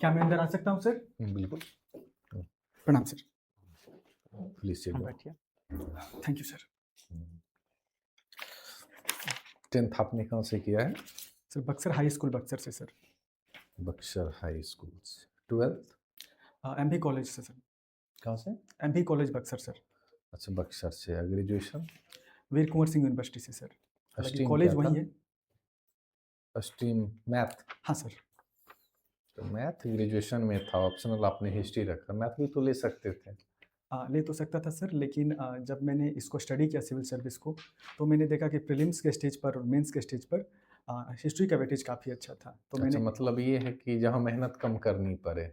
क्या मैं अंदर आ सकता हूँ सर? बिल्कुल। प्रणाम सर। प्लीज सिट हाँ, डाउन। बैठिए। Thank you sir. 10th आपने कहाँ से किया है? Sir Buxar high school Buxar से सर। बक्सर हाई स्कूल से। 12th एमबी कॉलेज से सर। कहाँ से? MB college Buxar sir. अच्छा, बक्सर से। ग्रेजुएशन? वीर कुंवर सिंह यूनिवर्सिटी से सर। हालांकि स्ट्रीम क्या कॉलेज था? वही है। Stream math? हाँ सर। तो मैथ ग्रेजुएशन में था, ऑप्शनल आपने हिस्ट्री रखा। मैथ भी तो ले सकते थे। ले तो सकता था सर, लेकिन जब मैंने इसको स्टडी किया सिविल सर्विस को, तो मैंने देखा कि प्रीलिम्स के स्टेज पर और मेंस के स्टेज पर हिस्ट्री का वेटेज काफ़ी अच्छा था। तो अच्छा, मैंने मतलब ये है कि जहाँ मेहनत कम करनी पड़े।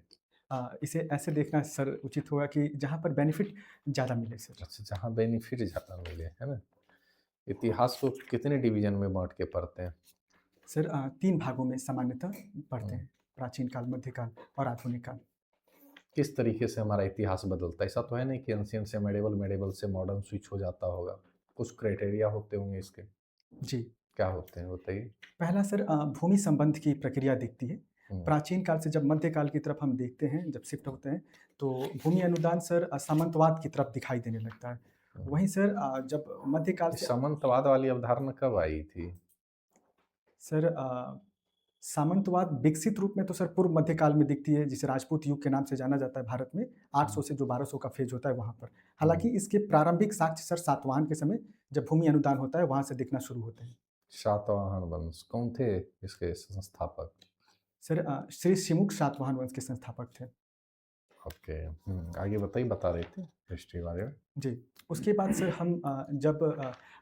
इसे ऐसे देखना सर उचित होगा कि जहाँ पर बेनिफिट ज़्यादा मिले सर। अच्छा, जहाँ बेनिफिट ज़्यादा मिले, है ना? इतिहास को कितने डिवीजन में बांट के पढ़ते हैं? सर 3 भागों में सामान्यतः पढ़ते हम्म, हैं, प्राचीन काल, मध्यकाल और आधुनिक काल। किस तरीके से हमारा इतिहास बदलता है? ऐसा तो है नहीं कि एंशियंट से मेडिवल, मेडिवल से मॉडर्न स्विच हो जाता होगा। कुछ क्राइटेरिया होते होंगे इसके। जी। क्या होते हैं बताइए? पहला सर भूमि संबंध की प्रक्रिया दिखती है। हम्म, प्राचीन काल से जब मध्यकाल की तरफ हम देखते हैं, जब शिफ्ट होते हैं, तो भूमि अनुदान सर सामंतवाद की तरफ दिखाई देने लगता है। हम्म। वहीं सर जब मध्यकाल ये से सामंतवाद वाली अवधारणा कब आई थी? सर सामंतवाद विकसित रूप में तो सर पूर्व मध्यकाल में दिखती है, जिसे राजपूत युग के नाम से जाना जाता है भारत में। 800 से जो 1200 का फेज होता है वहाँ पर। हालाँकि इसके प्रारंभिक साक्ष्य सर सातवाहन के समय जब भूमि अनुदान होता है, वहाँ से दिखना शुरू होते हैं। शातवाहन वंश कौन थे इसके संस्थापक? सर श्री सिमुक सातवाहन वंश के संस्थापक थे। ओके। आगे बताइए, बता रहे थे हिस्ट्री बारे में। जी। उसके बाद सर हम जब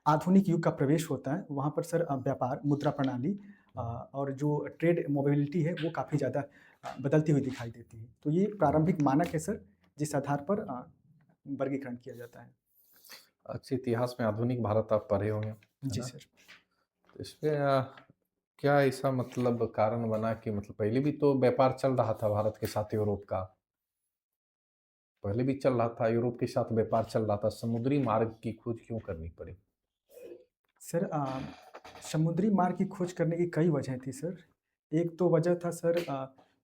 आधुनिक युग का प्रवेश होता है, वहाँ पर सर व्यापार, मुद्रा प्रणाली और जो ट्रेड मोबिलिटी है, वो काफ़ी ज़्यादा बदलती हुई दिखाई देती है। तो ये प्रारंभिक मानक है सर, जिस आधार पर वर्गीकरण किया जाता है। अच्छे इतिहास में आधुनिक भारत आप पढ़े होंगे, है जी ना? सर। तो इसमें क्या ऐसा मतलब कारण बना कि मतलब पहले भी तो व्यापार चल रहा था भारत के साथ यूरोप का। पहले भी चल रहा था, यूरोप के साथ व्यापार चल रहा था। समुद्री मार्ग की खोज क्यों करनी पड़ी? सर समुद्री मार्ग की खोज करने की कई वजह थी सर। एक तो वजह था सर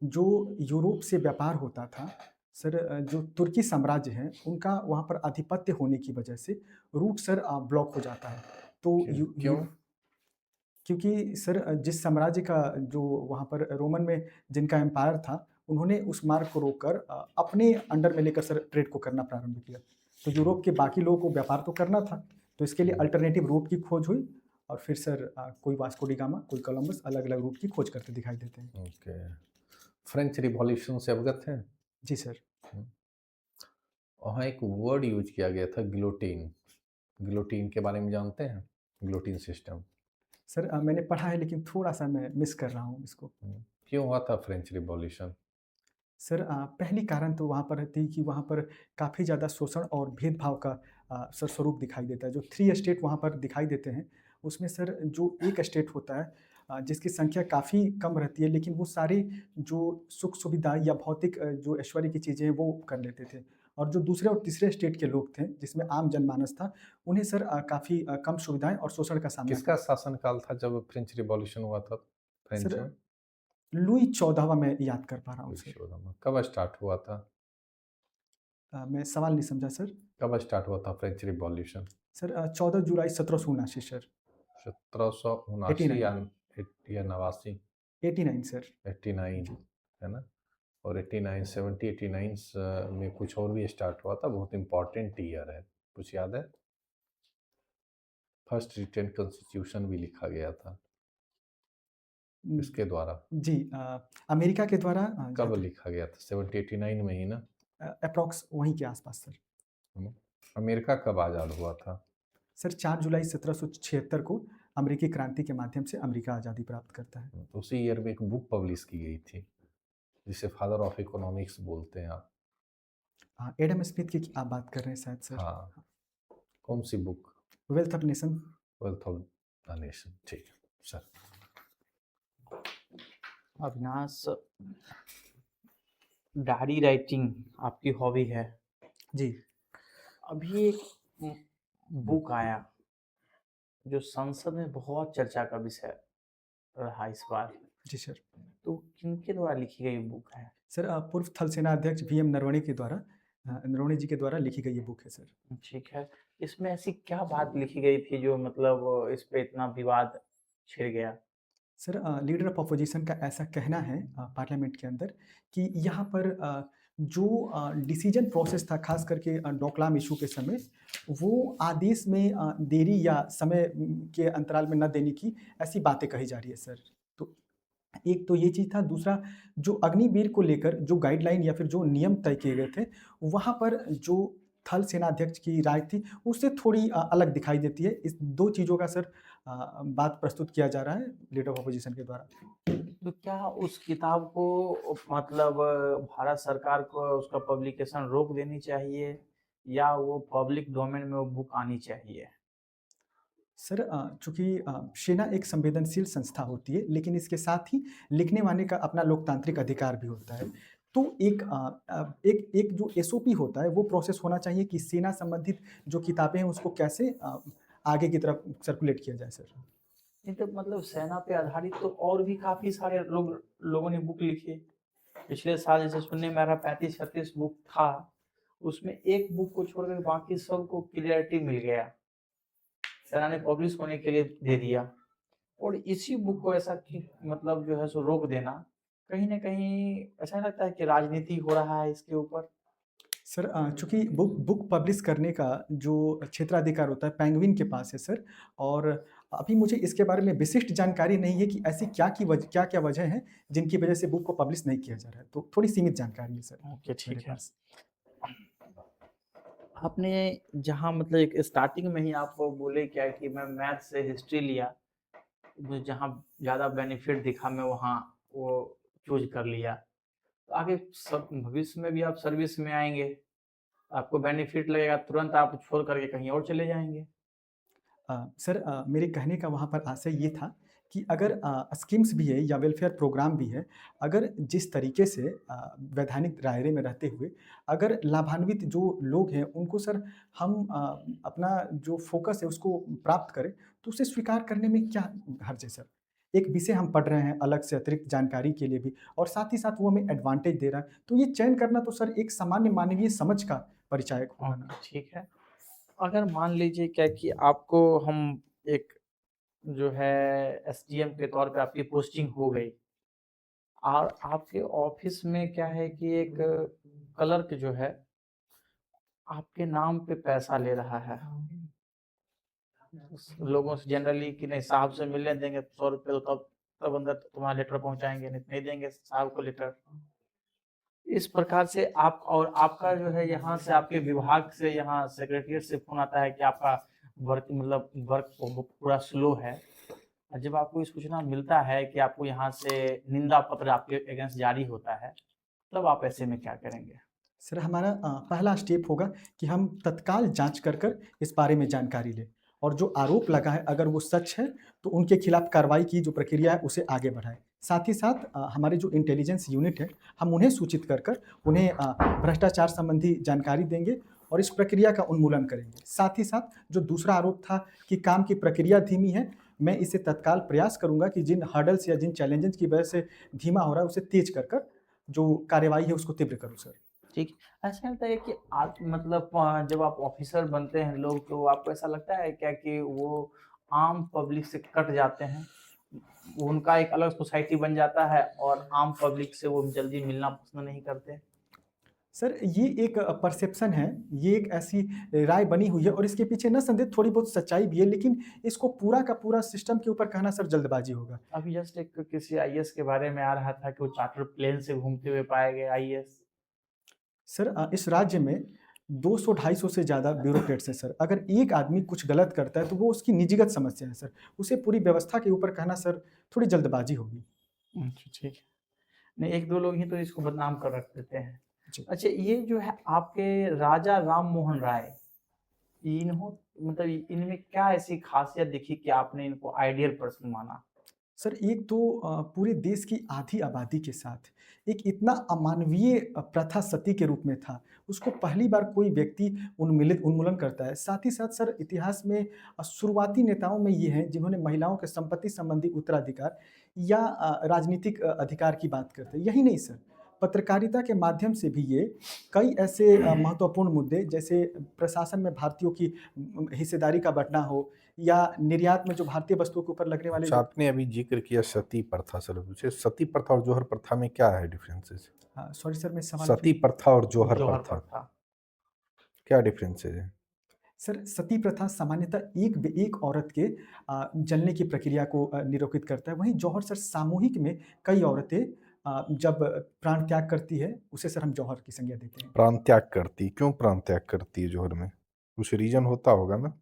जो यूरोप से व्यापार होता था, सर जो तुर्की साम्राज्य है, उनका वहाँ पर आधिपत्य होने की वजह से रूट सर ब्लॉक हो जाता है। तो क्यों यू यू क्यों? क्योंकि सर जिस साम्राज्य का जो वहाँ पर रोमन में जिनका एम्पायर था, उन्होंने उस मार्ग को रोककर अपने अंडर में लेकर सर ट्रेड को करना प्रारंभ किया। तो यूरोप के बाकी लोगों को व्यापार तो करना था, तो इसके लिए अल्टरनेटिव रूट की खोज हुई और फिर सर कोई वास्को डी गामा, कोई कोलंबस अलग-अलग रूट की खोज करते दिखाई देते हैं। ओके। फ्रेंच रिवॉल्यूशन से अवगत हैं? जी सर। हम्म, वहाँ एक वर्ड यूज किया गया था, गिलोटीन। गिलोटीन के बारे में जानते हैं? Guillotine system. सर मैंने पढ़ा है, लेकिन थोड़ा-सा मैं मिस कर रहा हूँ इसको। क्यों हुआ था फ्रेंच रिवॉल्यूशन? सर पहली कारण तो वहाँ पर थी कि वहाँ पर काफ़ी ज़्यादा शोषण और भेदभाव का सर स्वरूप दिखाई देता है। जो 3 स्टेट वहाँ पर दिखाई देते हैं, उसमें सर जो एक स्टेट होता है जिसकी संख्या काफ़ी कम रहती है, लेकिन वो सारी जो सुख-सुविधा या भौतिक जो ऐश्वर्य की चीज़ें हैं, वो कर लेते थे। और जो दूसरे और तीसरे स्टेट के लोग थे, जिसमें आम जनमानस था, उन्हें सर काफ़ी कम सुविधाएँ और शोषण का सामना किसका करना शासनकाल था जब फ्रेंच रिवॉल्यूशन हुआ था फ्रेंच सर में? लुई 14वाँ मैं याद कर पा रहा हूँ सर। कब स्टार्ट हुआ था? मैं सवाल नहीं समझा सर। कब स्टार्ट हुआ था फ्रेंच रिवॉल्यूशन? सर 14 जुलाई 1779 सर। 1779 89। या 89? 89 सर। 89, जी। है ना? और 89, 70, 89 में कुछ और भी स्टार्ट हुआ था, बहुत इंपॉर्टेंट ईयर है। कुछ याद है? फर्स्ट रिटेन कॉन्स्टिट्यूशन भी लिखा गया था उम, इसके द्वारा। जी अमेरिका के द्वारा जहाँ कब तक लिखा गया था? 70, 89 में ही ना? एप्रॉक्स वहीं के आस-पास सर। हम्म। अमेरिका कब आज़ाद हुआ था? सर 4 जुलाई 1776 को अमेरिकी क्रांति के माध्यम से अमेरिका आज़ादी प्राप्त करता है। उसी ईयर में एक बुक पब्लिश की गई थी, जिसे फादर ऑफ इकोनॉमिक्स बोलते हैं आप। एडम स्मिथ की आप बात कर रहे हैं शायद सर। हाँ, कौन सी book? Wealth of Nation. Wealth of the Nation, ठीक है सर। अविनाश, डायरी राइटिंग आपकी हॉबी है। जी। अभी एक बुक आया जो संसद में बहुत चर्चा का विषय रहा इस बार। जी सर। तो किनके द्वारा लिखी गई बुक है? सर पूर्व थल सेना अध्यक्ष वीएम नरवणे के द्वारा नरवणे जी के द्वारा लिखी गई ये बुक है सर। ठीक है। इसमें ऐसी क्या बात लिखी गई थी जो मतलब इस पे इतना विवाद छिड़ गया? सर लीडर ऑफ अपोजिशन का ऐसा कहना है पार्लियामेंट के अंदर कि यहाँ पर जो डिसीजन प्रोसेस था खास करके डोकलाम इशू के समय, वो आदेश में देरी या समय के अंतराल में न देने की ऐसी बातें कही जा रही है सर। तो एक तो ये चीज़ था, दूसरा जो अग्निवीर को लेकर जो गाइडलाइन या फिर जो नियम तय किए गए थे, वहाँ पर जो थल सेनाध्यक्ष की राय थी, उससे थोड़ी अलग दिखाई देती है। इस 2 चीज़ों का सर बात प्रस्तुत किया जा रहा है लीडर ऑफ अपोजिशन के द्वारा। तो क्या उस किताब को मतलब भारत सरकार को उसका पब्लिकेशन रोक देनी चाहिए या वो पब्लिक डोमेन में वो बुक आनी चाहिए? सर चूँकि सेना एक संवेदनशील संस्था होती है, लेकिन इसके साथ ही लिखने वाले का अपना लोकतांत्रिक अधिकार भी होता है। तो एक एक जो एसओपी होता है, वो प्रोसेस होना चाहिए कि सेना संबंधित जो किताबें हैं, उसको कैसे आगे की तरफ सर्कुलेट किया जाए सर। नहीं तो मतलब सेना पे आधारित तो और भी काफ़ी सारे लोगों ने बुक लिखी। पिछले साल जैसे सुनने में आ रहा 35-36 बुक था, उसमें एक बुक को छोड़कर बाकी सबको क्लियरिटी मिल गया। सेना ने पब्लिश होने के लिए दे दिया और इसी बुक को ऐसा कि मतलब जो है सो रोक देना, कहीं न कहीं ऐसा नहीं लगता है कि राजनीति हो रहा है इसके ऊपर? सर चूँकि बुक बुक पब्लिश करने का जो क्षेत्राधिकार होता है पेंगुइन के पास है सर। और अभी मुझे इसके बारे में विशिष्ट जानकारी नहीं है कि ऐसी क्या-क्या वजह हैं जिनकी वजह से बुक को पब्लिश नहीं किया जा रहा है। तो थोड़ी सीमित जानकारी है सर ओके, मेरे ठीक है। पास। आपने जहाँ मतलब एक स्टार्टिंग में ही आप बोले क्या कि मैं मैथ से हिस्ट्री लिया, मुझे जहाँ ज़्यादा बेनिफिट दिखा मैं वहाँ वो चूज़ कर लिया। तो आगे सब भविष्य में भी आप सर्विस में आएँगे, आपको बेनिफिट लगेगा, तुरंत आप छोड़ कर के कहीं और चले जाएँगे। सर मेरे कहने का वहाँ पर आशय ये था कि अगर स्कीम्स भी है या वेलफेयर प्रोग्राम भी है, अगर जिस तरीके से वैधानिक दायरे में रहते हुए अगर लाभान्वित जो लोग हैं उनको सर हम अपना जो फ़ोकस है उसको प्राप्त करें, तो उसे स्वीकार करने में क्या हर्ज है सर? एक विषय हम पढ़ रहे हैं अलग से अतिरिक्त जानकारी के लिए भी और साथ ही साथ वो हमें एडवांटेज दे रहा है, तो ये चयन करना तो सर एक सामान्य मानवीय समझ का परिचायक होगा ना। ओके, ठीक है। अगर मान लीजिए क्या कि आपको हम एक जो है एसडीएम के तौर पे आपकी पोस्टिंग हो गई और आपके ऑफिस में क्या है कि एक क्लर्क जो है आपके नाम पे पैसा ले रहा है लोगों से जनरली कि नहीं साहब से मिलने देंगे 100 रुपये तो तब अंदर तुम्हारा लेटर पहुंचाएंगे, नहीं देंगे साहब को लेटर। इस प्रकार से आप और आपका जो है यहाँ से आपके विभाग से यहाँ सेक्रेटरीट से फोन आता है कि आपका वर्क पूरा स्लो है। और जब आपको ये सूचना मिलता है कि आपको यहाँ से निंदा पत्र आपके अगेंस्ट जारी होता है, तब आप ऐसे में क्या करेंगे? सर हमारा पहला स्टेप होगा कि हम तत्काल जांच कर इस बारे में जानकारी लें और जो आरोप लगा है अगर वो सच है तो उनके खिलाफ कार्रवाई की जो प्रक्रिया है उसे आगे बढ़ाएं। साथ ही साथ हमारे जो इंटेलिजेंस यूनिट है हम उन्हें सूचित कर उन्हें भ्रष्टाचार संबंधी जानकारी देंगे और इस प्रक्रिया का उन्मूलन करेंगे। साथ ही साथ जो दूसरा आरोप था कि काम की प्रक्रिया धीमी है, मैं इसे तत्काल प्रयास करूंगा कि जिन हर्डल्स या जिन चैलेंजेस की वजह से धीमा हो रहा है उसे तेज कर जो कार्यवाही है उसको तीव्र करूँ सर। ठीक, ऐसा लगता है कि आप मतलब जब आप ऑफिसर बनते हैं लोग तो आपको ऐसा लगता है क्या कि वो आम पब्लिक से कट जाते हैं? उनका एक अलग सोसाइटी बन जाता है और आम पब्लिक से वो जल्दी मिलना पसंद नहीं करते? सर ये एक परसेप्शन है, ये एक ऐसी राय बनी हुई है और इसके पीछे ना संदेह थोड़ी बहुत सच्चाई भी है, लेकिन इसको पूरा का पूरा सिस्टम के ऊपर कहना सर जल्दबाजी होगा। अभी जस्ट एक किसी आईएएस के बारे में आ रहा था कि वो चार्टर प्लेन से घूमते हुए पाए गए आईएएस। सर इस राज्य में 200-250 से ज़्यादा ब्यूरोक्रेट्स हैं सर। अगर एक आदमी कुछ गलत करता है तो वो उसकी निजीगत समस्या है सर। उसे पूरी व्यवस्था के ऊपर कहना सर थोड़ी जल्दबाजी होगी। अच्छा, ठीक है। नहीं, 1-2 लोग ही तो इसको बदनाम कर रख देते हैं। जी। अच्छा, ये जो है आपके राजा राम मोहन राय, इन्हों मतलब इनमें क्या ऐसी खासियत दिखी कि आपने इनको आइडियल पर्सन माना? सर एक तो पूरे देश की आधी आबादी के साथ एक इतना अमानवीय प्रथा सती के रूप में था, उसको पहली बार कोई व्यक्ति उन्मूलन करता है। साथ ही साथ सर इतिहास में शुरुआती नेताओं में ये हैं जिन्होंने महिलाओं के संपत्ति संबंधी उत्तराधिकार या राजनीतिक अधिकार की बात करते हैं। यही नहीं सर, पत्रकारिता के माध्यम से भी ये कई ऐसे महत्वपूर्ण मुद्दे जैसे प्रशासन में भारतीयों की हिस्सेदारी का बढ़ना हो या निर्यात में जो भारतीय वस्तुओं के ऊपर लगने वाले अच्छा, जो आपने अभी जिक्र किया सती प्रथा सर, मुझे सती प्रथा और जौहर प्रथा में क्या है डिफरेंसेस? सॉरी सर मैं सवाल सती प्रथा और जौहर जौहर प्रथा प्रथा। क्या डिफरेंसेस है? सर सती प्रथा सामान्यतः एक औरत के जलने की प्रक्रिया को निरूपित करता है। वहीं जौहर सर सामूहिक में कई औरतें जब प्राण त्याग करती है, उसे सर हम जौहर की संज्ञा देते हैं। प्राण त्याग करती, क्यों प्राण त्याग करती है जौहर में? कुछ रीजन होता होगा ना?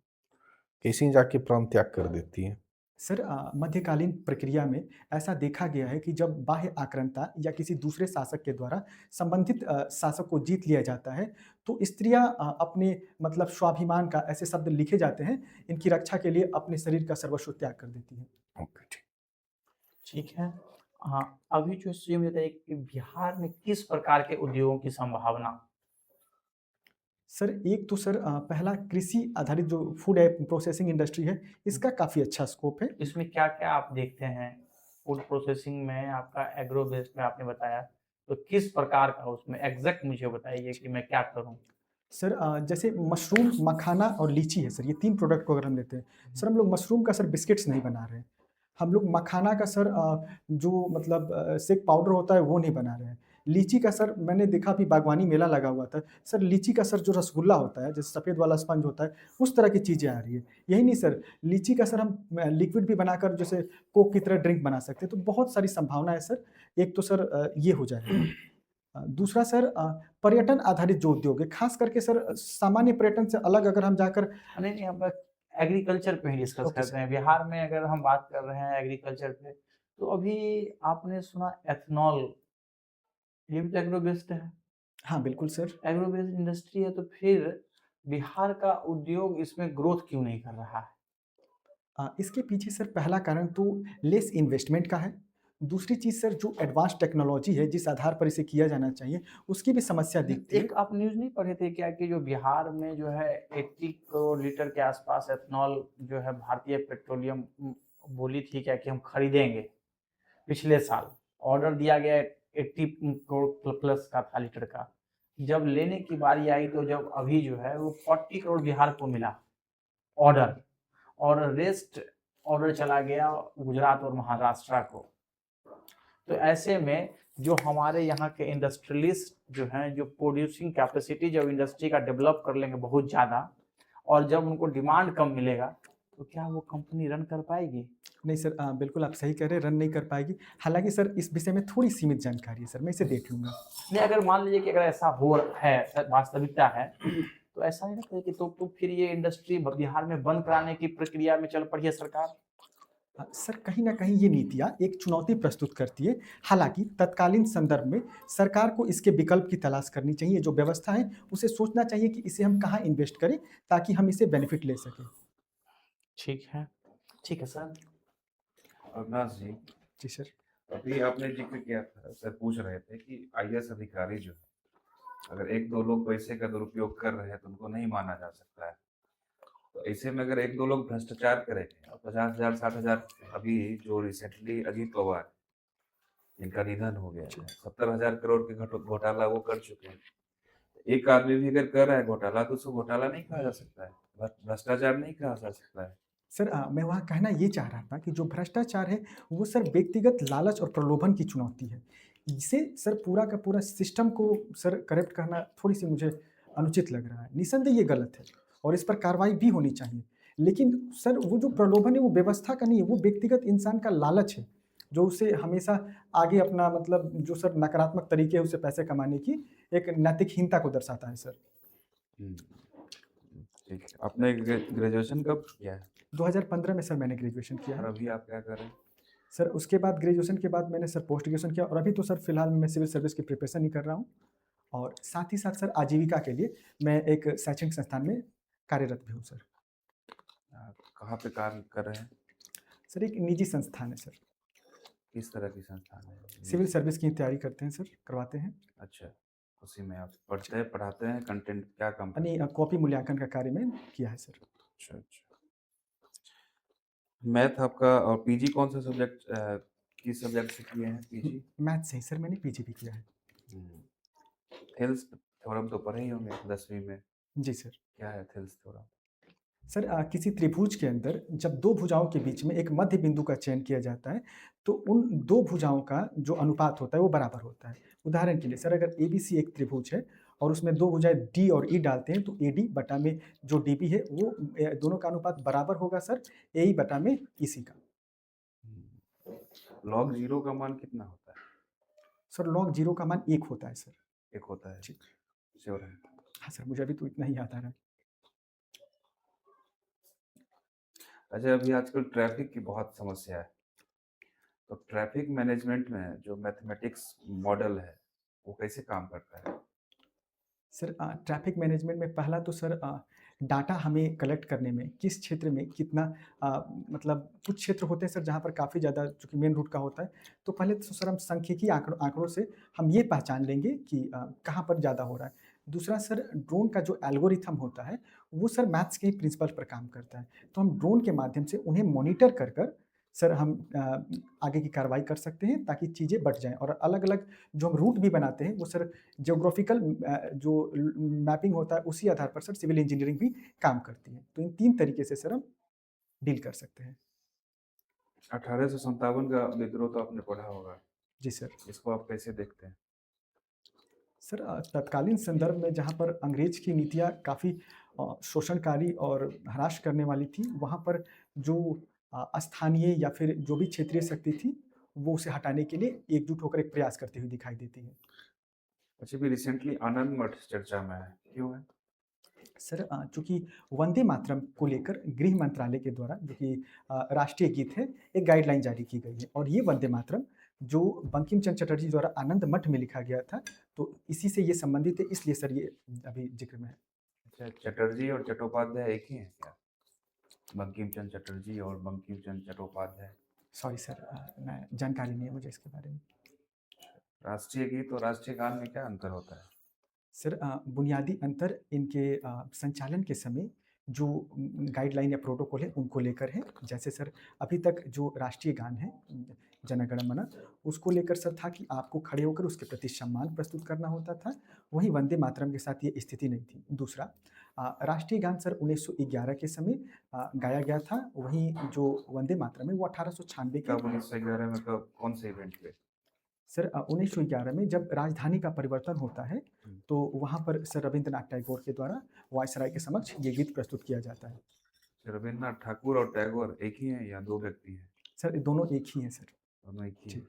कैसी जाके प्राण त्याग कर देती है? सर मध्यकालीन प्रक्रिया में ऐसा देखा गया है कि जब बाह्य आक्रांता या किसी दूसरे शासक के द्वारा संबंधित शासक को जीत लिया जाता है, तो स्त्रियां अपने मतलब स्वाभिमान का ऐसे शब्द लिखे जाते हैं, इनकी रक्षा के लिए अपने शरीर का सर्वस्व त्याग कर देती हैं। ओके, ठीक। ठीक है। अभी जो ये मुझे बताइए कि बिहार में किस प्रकार के उद्योगों की संभावना? सर एक तो सर पहला कृषि आधारित जो फूड प्रोसेसिंग इंडस्ट्री है, इसका काफ़ी अच्छा स्कोप है। इसमें क्या-क्या आप देखते हैं? फूड प्रोसेसिंग में आपका एग्रो बेस्ड में आपने बताया, तो किस प्रकार का उसमें एग्ज़ैक्ट मुझे बताइए कि मैं क्या करूँ? सर जैसे मशरूम, मखाना और लीची है सर, ये 3 प्रोडक्ट को अगर हम लेते हैं, सर हम लोग मशरूम का सर बिस्किट्स नहीं बना रहे हैं। हम लोग मखाना का सर जो मतलब शेक पाउडर होता है वो नहीं बना रहे हैं। लीची का सर मैंने देखा अभी बागवानी मेला लगा हुआ था, सर लीची का सर जो रसगुल्ला होता है, जैसे सफ़ेद वाला स्पंज होता है, उस तरह की चीज़ें आ रही है। यही नहीं सर, लीची का सर हम लिक्विड भी बनाकर जैसे कोक की तरह ड्रिंक बना सकते हैं, तो बहुत सारी संभावना है सर। एक तो सर ये हो जाएगा। दूसरा सर पर्यटन आधारित जो उद्योग है, ख़ास करके सर सामान्य पर्यटन से अलग अगर हम जाकर नहीं, हम एग्रीकल्चर पे ही डिस्कस ओके करते सर। हैं। बिहार में अगर हम बात कर रहे हैं एग्रीकल्चर पे, तो अभी आपने सुना एथनॉल, ये भी तो एग्रो बेस्ड है। हाँ, बिल्कुल सर। एग्रो बेस्ड इंडस्ट्री है, तो फिर बिहार का उद्योग इसमें ग्रोथ क्यों नहीं कर रहा है? इसके पीछे सर पहला कारण तो लेस इन्वेस्टमेंट का है। दूसरी चीज़ सर जो एडवांस टेक्नोलॉजी है, जिस आधार पर इसे किया जाना चाहिए, उसकी भी समस्या दिखती है। एक आप न्यूज़ नहीं पढ़े थे क्या कि जो बिहार में जो है 80 करोड़ लीटर के आसपास एथनॉल जो है भारतीय पेट्रोलियम बोली थी क्या कि हम खरीदेंगे पिछले साल। ऑर्डर दिया गया 80 करोड़ प्लस का था लीटर का। जब लेने की बारी आई तो जब अभी जो है वो 40 करोड़ बिहार को मिला ऑर्डर, और रेस्ट ऑर्डर चला गया गुजरात और महाराष्ट्र को। तो ऐसे में जो हमारे यहाँ के इंडस्ट्रियलिस्ट जो हैं, जो प्रोड्यूसिंग कैपेसिटी जब इंडस्ट्री का डेवलप कर लेंगे बहुत ज़्यादा, और जब उनको डिमांड कम मिलेगा, तो क्या वो कंपनी रन कर पाएगी? नहीं सर बिल्कुल आप सही कह रहे हैं, रन नहीं कर पाएगी। हालाँकि सर इस विषय में थोड़ी सीमित जानकारी है सर, मैं इसे देख लूँगा। नहीं, अगर मान लीजिए कि अगर ऐसा हो है, वास्तविकता है, तो ऐसा नहीं लगता है कि तो फिर ये इंडस्ट्री बिहार में बंद कराने की प्रक्रिया में चल पड़ी है सरकार? सर कहीं न कहीं ये नीतियाँ एक चुनौती प्रस्तुत करती है। हालाँकि तत्कालीन संदर्भ में सरकार को इसके विकल्प की तलाश करनी चाहिए। जो व्यवस्था है, उसे सोचना चाहिए कि इसे हम कहाँ इन्वेस्ट करें, ताकि हम इसे बेनिफिट ले सकें। ठीक है। ठीक है सर। अविनाश जी, जी सर। अभी आपने जिक्र किया था, सर पूछ रहे थे कि आईएएस अधिकारी जो है, अगर 1-2 लोग पैसे का दुरुपयोग कर रहे हैं तो उनको नहीं माना जा सकता है। तो ऐसे में अगर 1-2 लोग भ्रष्टाचार करेंगे और 50,000 60,000, अभी जो रिसेंटली अजीत पवार जिनका निधन हो गया है, 70,000 करोड़ के घोटाला वो कर चुके हैं। एक आदमी भी अगर कर रहा है घोटाला तो उसको घोटाला नहीं कहा जा सकता है, भ्रष्टाचार नहीं कहा जा सकता है। सर मैं वहाँ कहना ये चाह रहा था कि जो भ्रष्टाचार है, वो सर व्यक्तिगत लालच और प्रलोभन की चुनौती है। इसे सर पूरा का पूरा सिस्टम को सर करेक्ट करना थोड़ी-सी मुझे अनुचित लग रहा है। निस्संदेह ये गलत है और इस पर कार्रवाई भी होनी चाहिए। लेकिन सर वो जो प्रलोभन है वो व्यवस्था का नहीं है, वो व्यक्तिगत इंसान का लालच है, जो उसे हमेशा आगे अपना मतलब जो सर नकारात्मक तरीके है उससे पैसे कमाने की एक नैतिकहीनता को दर्शाता है सर। हुँ, ठीक है। आपने ग्रेजुएशन कब किया है? 2015 में सर मैंने ग्रेजुएशन किया और है। अभी आप क्या कर रहे हैं? सर उसके बाद ग्रेजुएशन के बाद मैंने सर पोस्ट ग्रेजुएशन किया और अभी तो सर फिलहाल मैं सिविल सर्विस की प्रिपरेशन ही कर रहा हूँ और साथ ही साथ सर आजीविका के लिए मैं एक शैक्षणिक संस्थान में कार्यरत भी हूँ सर। कहाँ पे कार्य कर रहे हैं? सर एक निजी संस्थान है सर, किस तरह की संस्थान है? सिविल सर्विस की तैयारी करते हैं सर, करवाते हैं। अच्छा, उसी में आप पढ़ते हैं, पढ़ाते हैं, कंटेंट क्या काम करते यानी हैं? कॉपी मूल्यांकन का कार्य में किया है सर। अच्छा, अच्छा। मैथ आपका और पीजी कौन सा सब्जेक्ट किस सब्जेक्ट से किए हैं पीजी? मैथ से ही सर मैंने पीजी भी किया है। थेल्स थ्योरम तो पढ़े ही होंगे 10वीं में। जी सर। क्या है थेल्स थ्योरम? सर किसी त्रिभुज के अंदर जब 2 भुजाओं के बीच में एक मध्य बिंदु का चयन किया जाता है, तो उन 2 भुजाओं का जो अनुपात होता है वो बराबर होता है। उदाहरण के लिए सर अगर एबीसी एक त्रिभुज है और उसमें 2 भुजाएँ डी और ई डालते हैं तो एडी बटा में जो डीबी है वो दोनों का अनुपात बराबर होगा सर एई बटा में ईसी का। लॉग 0 का मान कितना होता है? सर लॉग 0 का मान 1 होता है सर। 1 होता है। जी। श्योर है? हाँ सर, मुझे अभी तो इतना ही याद आ रहा है। अच्छा, अभी आजकल ट्रैफिक की बहुत समस्या है। तो ट्रैफिक मैनेजमेंट में जो मैथमेटिक्स मॉडल है, वो कैसे काम करता है? सर ट्रैफ़िक मैनेजमेंट में पहला तो सर डाटा हमें कलेक्ट करने में किस क्षेत्र में कितना मतलब कुछ क्षेत्र होते हैं सर जहाँ पर काफ़ी ज़्यादा चूँकि मेन रूट का होता है, तो पहले तो सर हम सांख्यिकीय आँकड़ों से हम ये पहचान लेंगे कि कहाँ पर ज़्यादा हो रहा है। दूसरा सर ड्रोन का जो एल्गोरिथम होता है, वो सर मैथ्स के ही प्रिंसिपल पर काम करता है। तो हम ड्रोन के माध्यम से उन्हें मॉनिटर कर सर हम आगे की कार्रवाई कर सकते हैं ताकि चीज़ें बँट जाएँ और अलग-अलग जो हम रूट भी बनाते हैं, वो सर ज्योग्राफिकल जो मैपिंग होता है उसी आधार पर सर सिविल इंजीनियरिंग भी काम करती है। तो इन 3 तरीके से सर हम डील कर सकते हैं। 1857 का विद्रोह तो आपने पढ़ा होगा। जी सर। इसको आप कैसे देखते हैं? सर तत्कालीन संदर्भ में जहाँ पर अंग्रेज की नीतियाँ काफ़ी शोषणकारी और हरास करने वाली थी, वहाँ पर जो स्थानीय या फिर जो भी क्षेत्रीय शक्ति थी, वो उसे हटाने के लिए एकजुट होकर एक प्रयास करती हुई दिखाई देती है। अच्छा, भी रिसेंटली आनंद मठ चर्चा में है, क्यों है? सर चूँकि वंदे मातरम को लेकर गृह मंत्रालय के द्वारा जो कि राष्ट्रीय गीत है, एक गाइडलाइन जारी की गई है और ये वंदे मातरम जो बंकिम चंद्र चटर्जी द्वारा आनंद मठ में लिखा गया था, तो इसी से ये संबंधित है इसलिए सर ये अभी ज़िक्र में है। अच्छा, चटर्जी और चट्टोपाध्याय एक ही हैं क्या? बंकिम चंद्र चटर्जी और बंकिम चंद्र चट्टोपाध्याय। सॉरी सर मैं जानकारी नहीं है मुझे इसके बारे में। राष्ट्रीय गीत और राष्ट्रीय गान में क्या अंतर होता है? सर बुनियादी अंतर इनके संचालन के समय जो गाइडलाइन या प्रोटोकॉल है उनको लेकर है। जैसे सर अभी तक जो राष्ट्रीय गान है जन गण मन उसको लेकर सर था कि आपको खड़े होकर उसके प्रति सम्मान प्रस्तुत करना होता था। वहीं वंदे मातरम के साथ ये स्थिति नहीं थी। दूसरा राष्ट्रीय गान सर 1911 के समय गाया गया था। वहीं जो वंदे मातरम है वो 1896 के कब 1911 में कब कौन से इवेंट पे? सर 1911 में जब राजधानी का परिवर्तन होता है, तो वहाँ पर सर रवींद्रनाथ टैगोर के द्वारा वायसराय के समक्ष ये गीत प्रस्तुत किया जाता है। रविन्द्रनाथ ठाकुर और टैगोर एक ही हैं या दो व्यक्ति हैं? सर ये दोनों एक ही हैं सर। दोनों एक ही जी। हैं।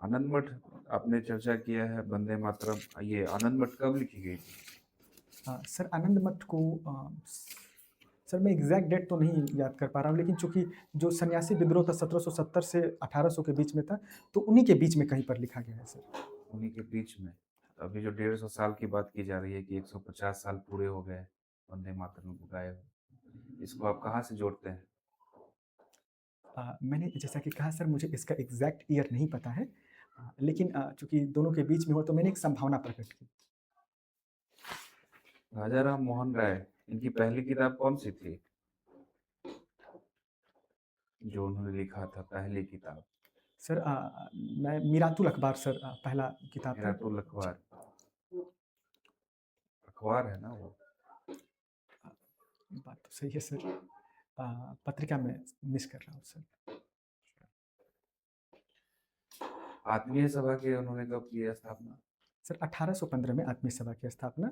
आनंद मठ आपने चर्चा किया है, वंदे मातरम, ये आनंद मठ कब लिखी गई थी? सर आनंद मठ को सर मैं एग्ज़ैक्ट डेट तो नहीं याद कर पा रहा हूँ, लेकिन चूँकि जो सन्यासी विद्रोह था 1770 से 1800 के बीच में था, तो उन्हीं के बीच में कहीं पर लिखा गया है सर। उन्हीं के बीच में। अभी जो 150 साल की बात की जा रही है कि 150 साल पूरे हो गए वंदे मातरम को गाए हुए, इसको आप कहाँ से जोड़ते हैं? मैंने जैसा कि कहा सर मुझे इसका एग्ज़ैक्ट ईयर नहीं पता है, लेकिन चूँकि दोनों के बीच में हो तो मैंने एक संभावना प्रकट की। राजा राम मोहन राय, इनकी पहली किताब कौन सी थी जो उन्होंने लिखा था, पहली किताब? सर मैं मीरातुल अखबार सर पहला किताब था। मिराटुल अखबार। अखबार है ना वो? बात तो सही है सर। पत्रिका में मिस कर रहा हूँ सर। आत्मीय सभा की उन्होंने कब की स्थापना? सर 1815 में आत्मीय सभा की स्थापना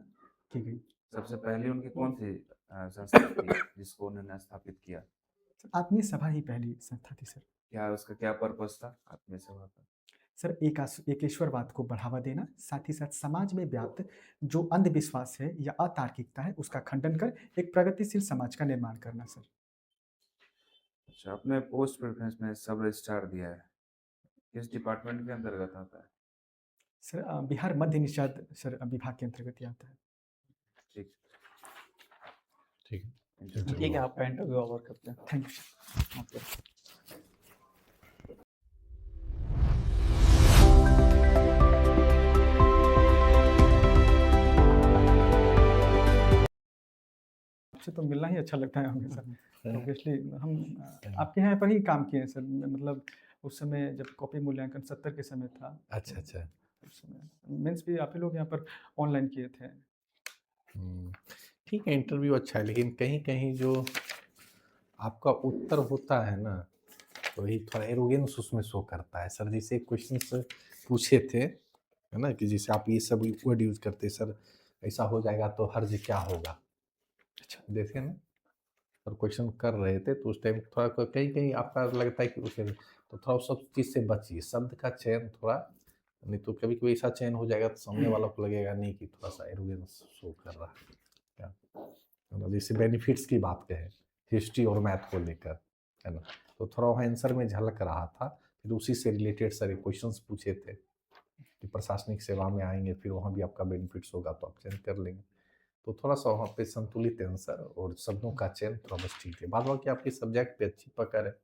की गई। सबसे पहली उनकी कौन सी संस्था थी जिसको उन्होंने स्थापित किया? सर आत्मीय सभा ही पहली संस्था थी सर। क्या उसका क्या पर्पस था आत्मीय सभा का? सर एकेश्वरवाद को बढ़ावा देना, साथ ही साथ समाज में व्याप्त जो अंधविश्वास है या अतार्किकता है उसका खंडन कर एक प्रगतिशील समाज का निर्माण करना सर। अच्छा, आपने पोस्ट प्रेफरेंस में सब रजिस्ट्रार दिया है, किस डिपार्टमेंट के अंतर्गत आता है? सर बिहार मध्य निषाद सर विभाग के अंतर्गत ही आता है। ठीक। ठीक है। ठीक है, आपका इंटरव्यू ओवर करते हैं। Thank you sir. ओके। आपसे तो मिलना ही अच्छा लगता है हमें सर। ऑब्वियसली हम आपके यहाँ पर ही काम किए हैं सर। मतलब उस समय जब कॉपी मूल्यांकन 70 के समय था। अच्छा, अच्छा। उस समय मेंस भी आप ही लोग यहाँ पर ऑनलाइन किए थे। ठीक है, इंटरव्यू अच्छा है, लेकिन कहीं-कहीं जो आपका उत्तर होता है ना, तो वही थोड़ा एरोगेंस उसमें शो करता है। सर जैसे क्वेश्चंस पूछे थे, है ना? कि जैसे आप ये सब वर्ड यूज़ करते, सर ऐसा हो जाएगा तो हर्ज क्या होगा? अच्छा। देखे ना? सर क्वेश्चन कर रहे थे तो उस टाइम थोड़ा कहीं-कहीं आपका लगता है कि उसे तो थोड़ा उस सब चीज़ से बचिए। शब्द का चयन थोड़ा, नहीं तो कभी-कभी ऐसा चयन हो जाएगा तो सामने वाला को लगेगा नहीं कि थोड़ा-सा एरोगेंस शो कर रहा है। क्या? है ना? जैसे बेनिफिट्स की बात कहें, हिस्ट्री और मैथ को लेकर, है ना? तो थोड़ा वहाँ आंसर में झलक रहा था। फिर उसी से रिलेटेड सारे क्वेश्चंस पूछे थे कि प्रशासनिक सेवा में आएँगे, फिर वहाँ भी आपका बेनिफिट्स होगा तो आप चयन कर लेंगे। तो थोड़ा-सा वहाँ पे संतुलित आंसर और शब्दों का चयन थोड़ा बस ठीक है। बाद बाकी आपकी सब्जेक्ट पे अच्छी पकड़ है।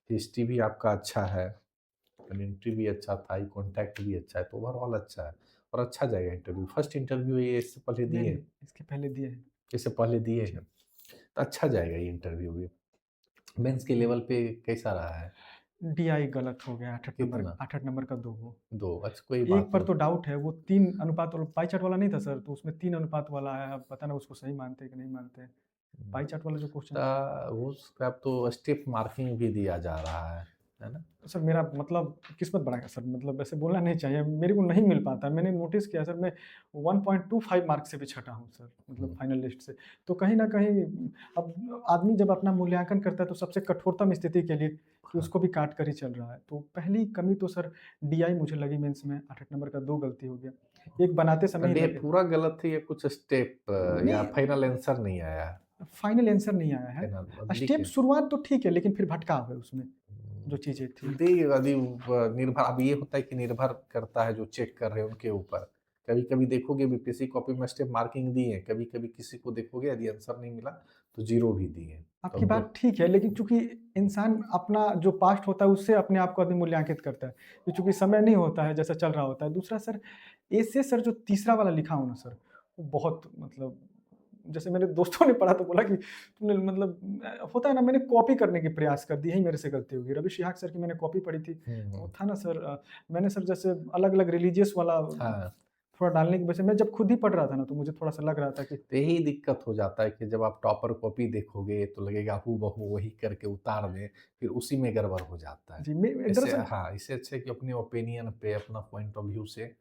हिस्ट्री भी आपका अच्छा है, कम्युनिटी भी अच्छा था, आई कॉन्टैक्ट भी अच्छा है, तो ओवरऑल अच्छा है और अच्छा जाएगा इंटरव्यू। फर्स्ट इंटरव्यू ये इससे पहले दिए नहीं, हैं? इसके पहले दिए हैं। इससे पहले दिए जी। हैं, तो अच्छा जाएगा ये इंटरव्यू भी। मेंस के लेवल पे कैसा रहा है? डीआई गलत हो गया 8-8 नंबर, कितना? 8-8 नंबर का 2 वो। 2 अच्छा कोई बात एक पर नहीं। तो डाउट है, वो 3 अनुपात वाला पाई चार्ट वाला नहीं था सर, तो उसमें 3 अनुपात वाला है, अब पता नहीं उसको सही मानते हैं कि नहीं मानते हैं। पाई चार्ट वाला जो क्वेश्चन था। उसका अब तो स्टेप मार्किंग भी दिया जा रहा है ना? सर मेरा मतलब किस्मत बड़ा है सर, मतलब ऐसे बोलना नहीं चाहिए, मेरे को नहीं मिल पाता। मैंने नोटिस किया सर, मैं 1.25 मार्क से भी छँटा हूँ सर, मतलब हुँ। फाइनल लिस्ट से। तो कहीं न कहीं अब आदमी जब अपना मूल्यांकन करता है तो सबसे कठोरतम स्थिति के लिए कि हाँ। उसको भी काट कर ही चल रहा है। तो पहली कमी तो सर डीआई मुझे लगी मेंस में, 8-8 नंबर का 2 गलती हो गया। एक बनाते समय ही ये लगे। पूरा गलत है या कुछ स्टेप या नहीं, फाइनल आंसर नहीं आया है? फाइनल आंसर नहीं आया है। फाइनल अब स्टेप लिखे। शुरुआत तो ठीक है, लेकिन फिर भटकाव है उसमें, जो चीज़ें थी। देखिए यदि निर्भर अब ये होता है कि निर्भर करता है जो चेक कर रहे हैं उनके ऊपर। कभी-कभी देखोगे बीपीएससी कॉपी में स्टेप मार्किंग दिए हैं, कभी-कभी किसी को देखोगे यदि आंसर नहीं मिला तो 0 भी दिए हैं। तो आपकी अब बात ठीक है, लेकिन चूँकि इंसान अपना जो पास्ट होता है उससे अपने आप को आदमी मूल्यांकित करता है। तो चूँकि समय नहीं होता है, जैसा चल रहा होता है। दूसरा सर, ऐसे सर जो तीसरा वाला लिखा हूँ ना सर, वो बहुत मतलब जैसे मेरे दोस्तों ने पढ़ा तो बोला कि तूने मतलब होता है ना, मैंने कॉपी करने की प्रयास कर दी, यही मेरे से गलती हो गई। रवि शिहाग सर की मैंने कॉपी पढ़ी थी। वो था ना सर, मैंने सर जैसे अलग-अलग रिलीजियस वाला हाँ, थोड़ा डालने की वजह से मैं जब खुद ही पढ़ रहा था ना, तो मुझे थोड़ा-सा लग रहा था कि तो यही दिक्कत हो जाता है कि जब आप टॉपर कॉपी देखोगे तो लगेगा हूबहू वही करके उतार दें, फिर उसी में गड़बड़ हो जाता है। जी, मैं इससे दरअसल हाँ, इससे अच्छा है कि अपने ओपिनियन पे, अपना पॉइंट ऑफ व्यू से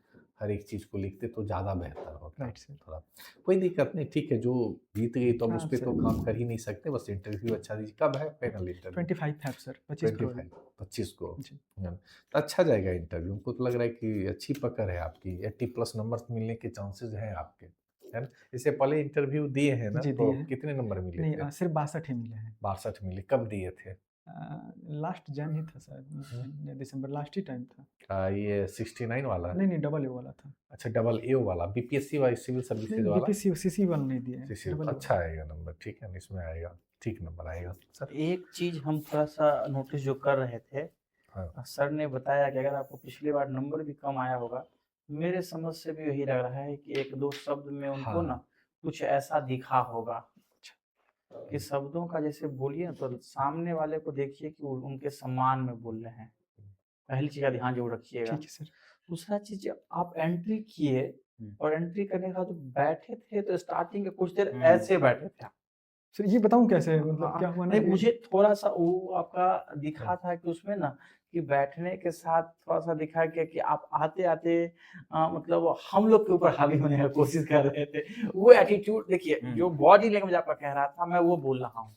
हर एक चीज़ को लिखते तो ज़्यादा बेहतर होता। Right sir. थोड़ा कोई दिक्कत नहीं, ठीक है, जो बीत गई तो अब उस हाँ पे तो सर, काम कर ही नहीं सकते, बस इंटरव्यू अच्छा दीजिए। कब है फाइनल इंटरव्यू? 25 है सर, 25 फरवरी। 25 25 को। जी। है ना? तो अच्छा जाएगा इंटरव्यू। हमको तो लग रहा है कि अच्छी पकड़ है आपकी, 80 प्लस नंबर्स मिलने के चांसेस हैं आपके, है ना? इससे पहले इंटरव्यू दिए हैं ना, जी, तो दिए हैं। कितने नंबर मिले नहीं, थे? सिर्फ़ 62 ही मिले हैं। 62 मिले, कब दिए थे? लास्ट जैन ही था शायद, हुँ। जैन या दिसंबर, लास्ट ही टाइम था। ये 69 वाला? नहीं, नहीं, डबल ए वाला था। अच्छा डबल ए वाला, बीपीएससी वाला सिविल सर्विसेज नहीं, वाला? बीपीएससी सीसी वाला नहीं दिए हैं, सीसी डबल ए अच्छा वाला। आएगा नंबर, ठीक है ना, इसमें आएगा, ठीक नंबर आएगा। सर एक चीज़ हम थोड़ा-सा नोटिस जो कर रहे थे, हाँ, सर ने बताया कि अगर आपको पिछली बार नंबर भी कम आया होगा, मेरे समझ से भी यही लग रहा है कि 1-2 शब्द में उनको ना हाँ, कुछ ऐसा दिखा होगा कि शब्दों का जैसे बोलिए ना तो सामने वाले को देखिए कि वो उनके सम्मान में बोल रहे हैं। पहली चीज़ का ध्यान ज़रूर रखिएगा। ठीक है सर। दूसरा चीज़ आप एंट्री किए और एंट्री करने के बाद जो बैठे थे तो स्टार्टिंग के कुछ देर ऐसे बैठे थे आप। सर ये बताऊँ कैसे, मतलब हाँ, क्या हुआ ना नहीं कि मुझे थोड़ा-सा वो आपका दिखा हाँ, था कि उसमें ना कि बैठने के साथ थोड़ा-सा दिखा क्या कि आप आते-आते मतलब हम लोग के ऊपर हावी होने का कोशिश कर रहे थे। वो एटीट्यूड देखिए, जो बॉडी लैंग्वेज आपका कह रहा था, मैं वो बोल रहा हूँ।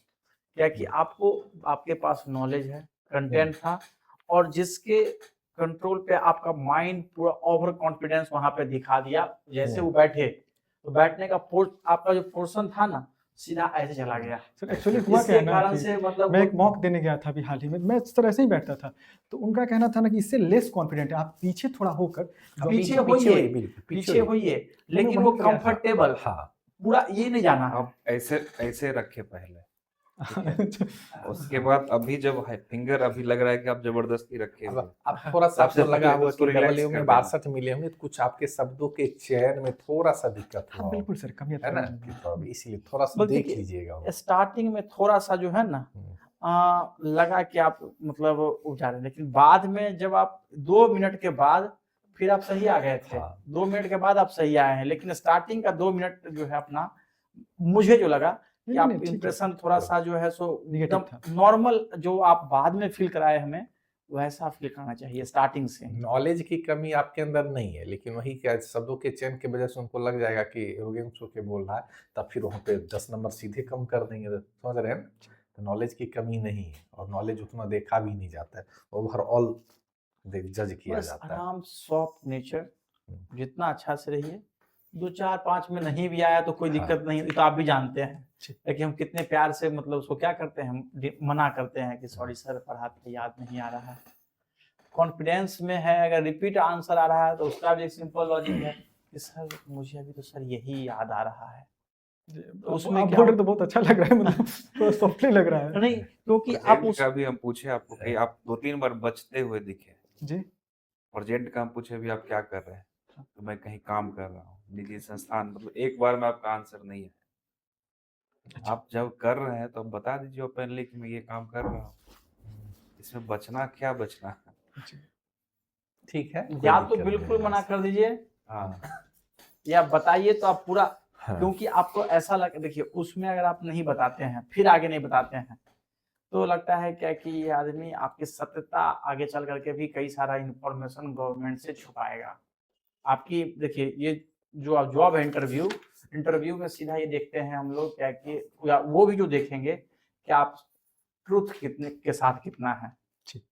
क्या कि आपको आपके पास नॉलेज है, कंटेंट था और जिसके कंट्रोल पे आपका माइंड पूरा ओवर कॉन्फिडेंस वहाँ पे दिखा दिया। जैसे वो बैठे, तो बैठने का आपका जो पोर्शन था ना, सीधा ऐसे चला गया। सर एक्चुअली हुआ क्या इसके है ना कारण कि से मतलब मैं वो एक मॉक देने गया था अभी हाल ही में, मैं सर ऐसे ही बैठता था। तो उनका कहना था ना कि इससे लेस कॉन्फिडेंट है, आप पीछे थोड़ा होकर जो पीछे पीछे होइए, होइए, बिल्कुल, पीछे पीछे होइए, मैं लेकिन वहीं वो पे गया था। कंफर्टेबल हाँ, पूरा ये नहीं जाना है। आप ऐसे ऐसे रखे पहले, ठीक है? अच्छा। उसके बाद अभी जब है फिंगर अभी लग रहा है कि आप जबरदस्ती रखे हुए हैं। अब थोड़ा-सा सबसे आपको लगा पहले तो होगा उसको कि डबल रिलैक्स ए कर में देना। 62 मिले होंगे, तो कुछ आपके शब्दों के चयन में थोड़ा-सा दिक्कत हाँ, हुआ बिल्कुल होगा, सर, कमियाँ है तो ना? रही कि हैं। तो इसीलिए थोड़ा-सा बस देख देखिए, लीजिएगा वो। स्टार्टिंग में थोड़ा-सा जो है ना हुँ, लगा कि आप मतलब उब जा रहे हैं, लेकिन बाद में जब आप 2 मिनट के बाद फिर आप सही आ गए थे। हाँ। 2 मिनट के बाद आप सही आए हैं, लेकिन स्टार्टिंग का 2 मिनट जो है अपना, मुझे जो लगा कि नहीं, आप नहीं, ठीक है। इंप्रेशन थोड़ा-सा जो है सो नेगेटिव एकदम था। नॉर्मल जो आप बाद में फ़ील कराए हमें, वैसा फ़ील कराना चाहिए स्टार्टिंग से। नॉलेज की कमी आपके अंदर नहीं है, लेकिन वही क्या शब्दों के चयन की वजह से उनको लग जाएगा कि योगेंद्र के बोल रहा है, तब फिर वहाँ पे 10 नंबर सीधे कम कर देंगे। तो समझ रहे हैं ना? तो नॉलेज की कमी नहीं है और नॉलेज उतना देखा भी नहीं जाता है, ओवरऑल जज किया बस जाता है। आराम, सॉफ्ट नेचर, हुँ। जितना अच्छा से रहिए। 2, 4, 5 में नहीं भी आया तो कोई हाँ। दिक्कत नहीं है, ये तो आप भी जानते हैं। जी। लेकिन हम कितने प्यार से मतलब उसको क्या करते हैं, हम मना करते हैं कि सॉरी सर पढ़ाते याद नहीं आ रहा है। कॉन्फिडेंस में है, अगर रिपीट आंसर आ रहा है तो उसका भी एक सिंपल लॉजिक है कि सर मुझे अभी तो सर यही याद आ रहा है। उसमें उसमें आप क्या बोल रहे तो बहुत अच्छा लग रहा है, मतलब थोड़ा सॉफ्टली लग रहा है। नहीं, क्योंकि आप प्रेजेंट उस का भी हम पूछे आपको कि आप 2-3 बार बचते हुए दिखे। जी। प्रेजेंट का हम पूछे भी आप क्या कर रहे हैं? तो मैं कहीं काम कर रहा हूँ, निजी संस्थान, मतलब एक बार में आपका आंसर नहीं है। आप जब कर रहे हैं तो आप बता दीजिए ओपनली कि मैं ये काम कर रहा हूँ। इसमें बचना क्या बचना? जी। ठीक है, कोई या तो दिक्कत नहीं बिल्कुल है। मना कर दीजिए हाँ, या बताइए तो आप पूरा, हाँ। क्योंकि आपको ऐसा लग, देखिए उसमें अगर आप नहीं बताते हैं फिर आगे नहीं बताते हैं तो लगता है क्या कि ये आदमी आपकी सत्यता आगे चल करके भी कई सारा इंफॉर्मेशन गवर्नमेंट से छुपाएगा। आपकी देखिए ये जो आप जॉब है इंटरव्यू में सीधा ये देखते हैं हम लोग क्या कि, या वो भी जो देखेंगे कि आप ट्रुथ कितने के साथ कितना है। जी।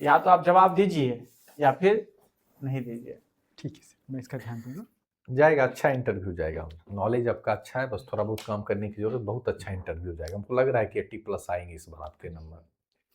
या तो आप जवाब दीजिए या फिर नहीं दीजिए। ठीक है सर, मैं इसका ध्यान दूँगा। जाएगा, अच्छा इंटरव्यू जाएगा। नॉलेज आपका अच्छा है, बस थोड़ा बहुत काम करने की ज़रूरत, बहुत अच्छा इंटरव्यू जाएगा। हमको लग रहा है कि 80+ आएँगे इस बार आपके नंबर,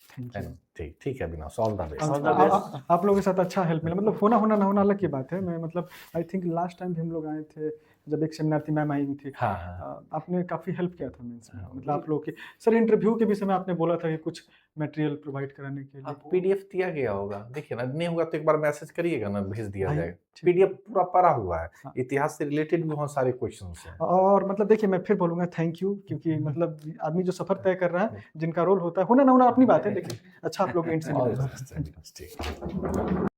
थैंक है यू। ना? ठीक है अविनाश, ऑल द आप बेस्ट। All the best. आप लोगों के साथ अच्छा हेल्प मिला, मतलब होना ना होना अलग की बात है। मैं मतलब आई थिंक लास्ट टाइम भी हम लोग आए थे, जब एक सेमिनार थी, मैम आई हुई थी। हाँ, हाँ। आपने काफ़ी हेल्प किया था मेंस में, हाँ, मतलब आप लोगों की। सर इंटरव्यू के विषय में आपने बोला था कि कुछ मटेरियल प्रोवाइड कराने के लिए। हाँ, पीडीएफ दिया गया होगा। देखिए ना, नहीं होगा तो एक बार मैसेज करिएगा ना, भेज दिया भाई, जाएगा। ठीक। पीडीएफ पूरा पड़ा हुआ है, हाँ। इतिहास से रिलेटेड भी बहुत सारे क्वेश्चंस हैं। और मतलब देखिए, मैं फिर बोलूँगा थैंक यू, क्योंकि मतलब आदमी जो सफ़र तय कर रहा है, जिनका रोल होता है, होना ना होना अपनी बात है, लेकिन अच्छा आप लोग एंड से ऑल मिला। द बेस्ट अविनाश, ठीक है।